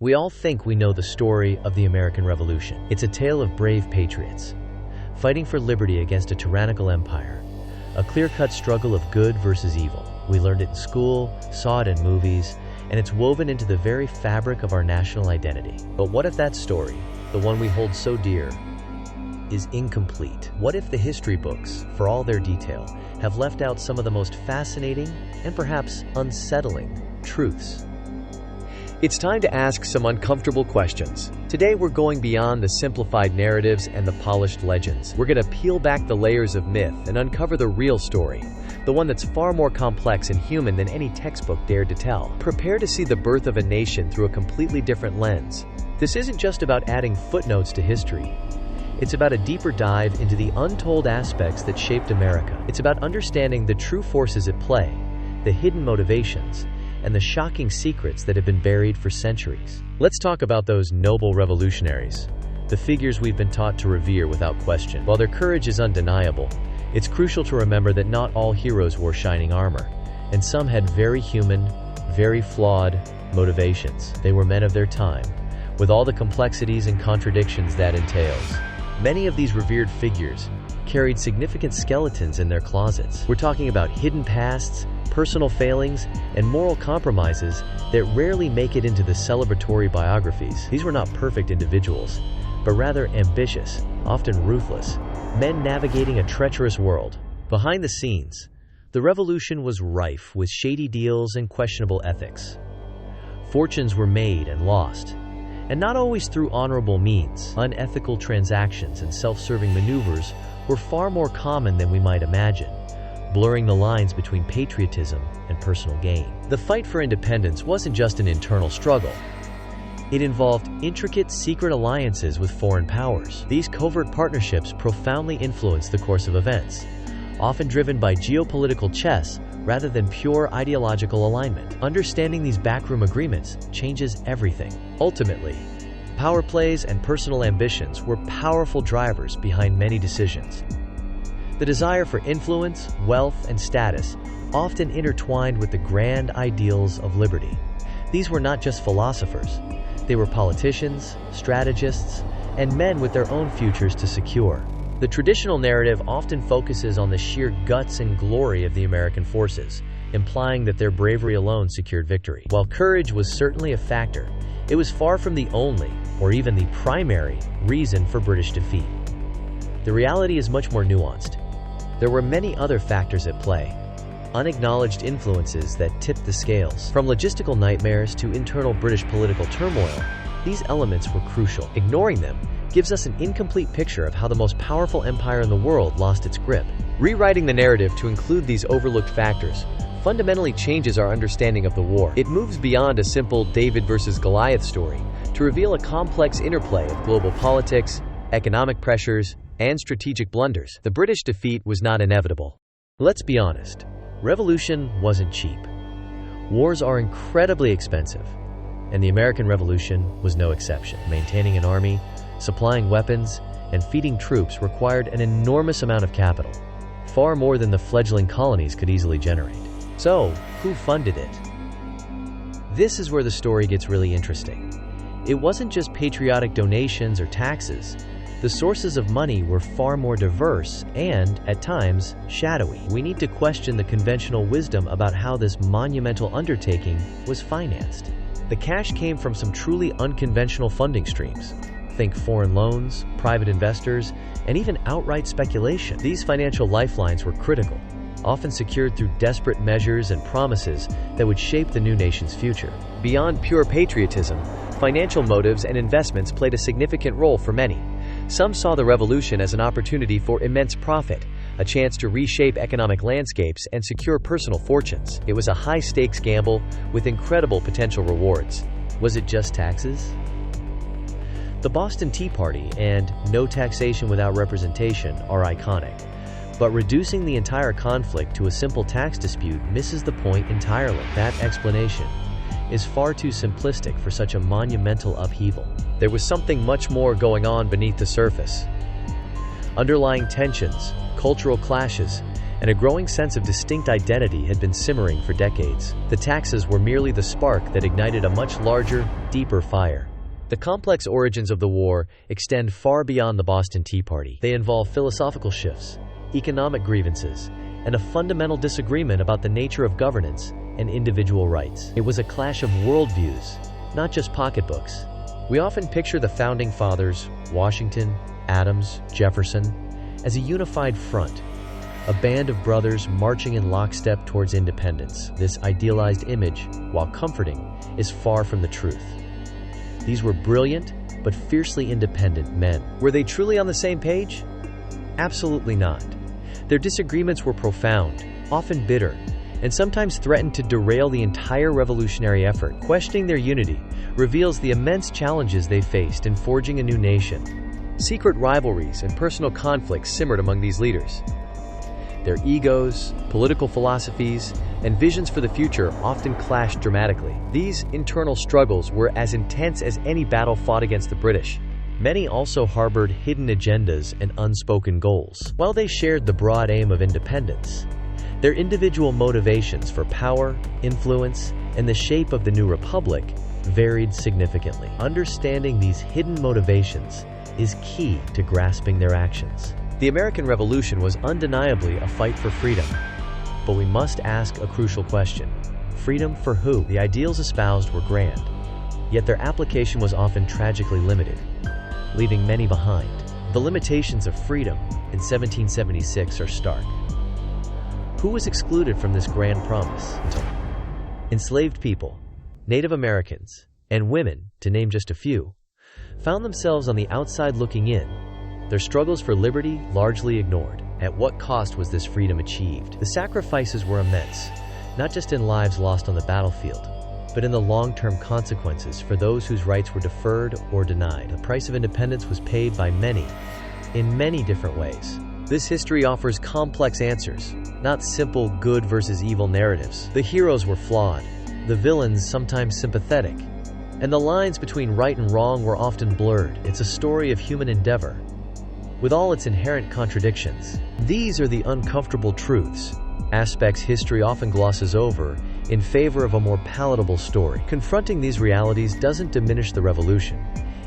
We all think we know the story of the American Revolution. It's a tale of brave patriots, fighting for liberty against a tyrannical empire. A clear-cut struggle of good versus evil. We learned it in school, saw it in movies, and it's woven into the very fabric of our national identity. But what if that story, the one we hold so dear, is incomplete? What if the history books, for all their detail, have left out some of the most fascinating and perhaps unsettling truths? It's time to ask some uncomfortable questions. Today we're going beyond the simplified narratives and the polished legends. We're going to peel back the layers of myth and uncover the real story, the one that's far more complex and human than any textbook dared to tell. Prepare to see the birth of a nation through a completely different lens. This isn't just about adding footnotes to history. It's about a deeper dive into the untold aspects that shaped America. It's about understanding the true forces at play, the hidden motivations, and the shocking secrets that have been buried for centuries. Let's talk about those noble revolutionaries, the figures we've been taught to revere without question. While their courage is undeniable, it's crucial to remember that not all heroes wore shining armor, and some had very human, very flawed motivations. They were men of their time, with all the complexities and contradictions that entails. Many of these revered figures carried significant skeletons in their closets. We're talking about hidden pasts, personal failings, and moral compromises that rarely make it into the celebratory biographies. These were not perfect individuals, but rather ambitious, often ruthless, men navigating a treacherous world. Behind the scenes, the revolution was rife with shady deals and questionable ethics. Fortunes were made and lost, and not always through honorable means. Unethical transactions and self-serving maneuvers were far more common than we might imagine, blurring the lines between patriotism and personal gain. The fight for independence wasn't just an internal struggle. It involved intricate secret alliances with foreign powers. These covert partnerships profoundly influenced the course of events, often driven by geopolitical chess rather than pure ideological alignment. Understanding these backroom agreements changes everything. Ultimately, power plays and personal ambitions were powerful drivers behind many decisions. The desire for influence, wealth, and status often intertwined with the grand ideals of liberty. These were not just philosophers. They were politicians, strategists, and men with their own futures to secure. The traditional narrative often focuses on the sheer guts and glory of the American forces, implying that their bravery alone secured victory. While courage was certainly a factor, it was far from the only, or even the primary, reason for British defeat. The reality is much more nuanced. There were many other factors at play, unacknowledged influences that tipped the scales. From logistical nightmares to internal British political turmoil, these elements were crucial. Ignoring them gives us an incomplete picture of how the most powerful empire in the world lost its grip. Rewriting the narrative to include these overlooked factors fundamentally changes our understanding of the war. It moves beyond a simple David versus Goliath story to reveal a complex interplay of global politics, economic pressures, and strategic blunders. The British defeat was not inevitable. Let's be honest, revolution wasn't cheap. Wars are incredibly expensive, and the American Revolution was no exception. Maintaining an army, supplying weapons, and feeding troops required an enormous amount of capital, far more than the fledgling colonies could easily generate. So, who funded it? This is where the story gets really interesting. It wasn't just patriotic donations or taxes. The sources of money were far more diverse and, at times, shadowy. We need to question the conventional wisdom about how this monumental undertaking was financed. The cash came from some truly unconventional funding streams. Think foreign loans, private investors, and even outright speculation. These financial lifelines were critical, often secured through desperate measures and promises that would shape the new nation's future. Beyond pure patriotism, financial motives and investments played a significant role for many. Some saw the revolution as an opportunity for immense profit, a chance to reshape economic landscapes and secure personal fortunes. It was a high-stakes gamble with incredible potential rewards. Was it just taxes? The Boston Tea Party and no taxation without representation are iconic, but reducing the entire conflict to a simple tax dispute misses the point entirely. That explanation is far too simplistic for such a monumental upheaval. There was something much more going on beneath the surface. Underlying tensions, cultural clashes, and a growing sense of distinct identity had been simmering for decades. The taxes were merely the spark that ignited a much larger, deeper fire. The complex origins of the war extend far beyond the Boston Tea Party. They involve philosophical shifts, economic grievances, and a fundamental disagreement about the nature of governance and individual rights. It was a clash of worldviews, not just pocketbooks. We often picture the founding fathers, Washington, Adams, Jefferson, as a unified front, a band of brothers marching in lockstep towards independence. This idealized image, while comforting, is far from the truth. These were brilliant, but fiercely independent men. Were they truly on the same page? Absolutely not. Their disagreements were profound, often bitter, and sometimes threatened to derail the entire revolutionary effort. Questioning their unity reveals the immense challenges they faced in forging a new nation. Secret rivalries and personal conflicts simmered among these leaders. Their egos, political philosophies, and visions for the future often clashed dramatically. These internal struggles were as intense as any battle fought against the British. Many also harbored hidden agendas and unspoken goals. While they shared the broad aim of independence, their individual motivations for power, influence, and the shape of the new republic varied significantly. Understanding these hidden motivations is key to grasping their actions. The American Revolution was undeniably a fight for freedom, but we must ask a crucial question. Freedom for who? The ideals espoused were grand, yet their application was often tragically limited, leaving many behind. The limitations of freedom in 1776 are stark. Who was excluded from this grand promise? Enslaved people, Native Americans, and women, to name just a few, found themselves on the outside looking in, their struggles for liberty largely ignored. At what cost was this freedom achieved? The sacrifices were immense, not just in lives lost on the battlefield, but in the long-term consequences for those whose rights were deferred or denied. The price of independence was paid by many, in many different ways. This history offers complex answers, not simple good versus evil narratives. The heroes were flawed, the villains sometimes sympathetic, and the lines between right and wrong were often blurred. It's a story of human endeavor, with all its inherent contradictions. These are the uncomfortable truths, aspects history often glosses over in favor of a more palatable story. Confronting these realities doesn't diminish the revolution.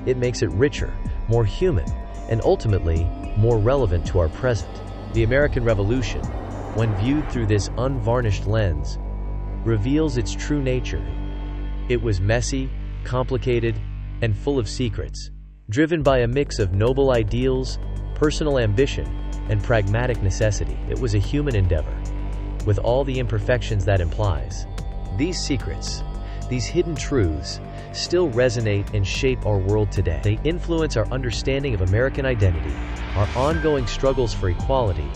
It makes it richer, more human, and ultimately, more relevant to our present. The American Revolution, when viewed through this unvarnished lens, reveals its true nature. It was messy, complicated, and full of secrets, driven by a mix of noble ideals, personal ambition, and pragmatic necessity. It was a human endeavor, with all the imperfections that implies. These secrets, these hidden truths, still resonate and shape our world today. They influence our understanding of American identity, our ongoing struggles for equality,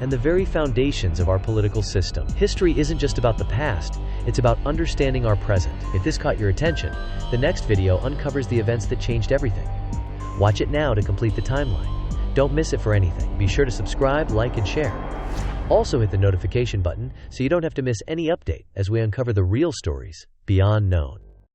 and the very foundations of our political system. History isn't just about the past, it's about understanding our present. If this caught your attention, the next video uncovers the events that changed everything. Watch it now to complete the timeline. Don't miss it for anything. Be sure to subscribe, like, and share. Also hit the notification button so you don't have to miss any update as we uncover the real stories beyond known.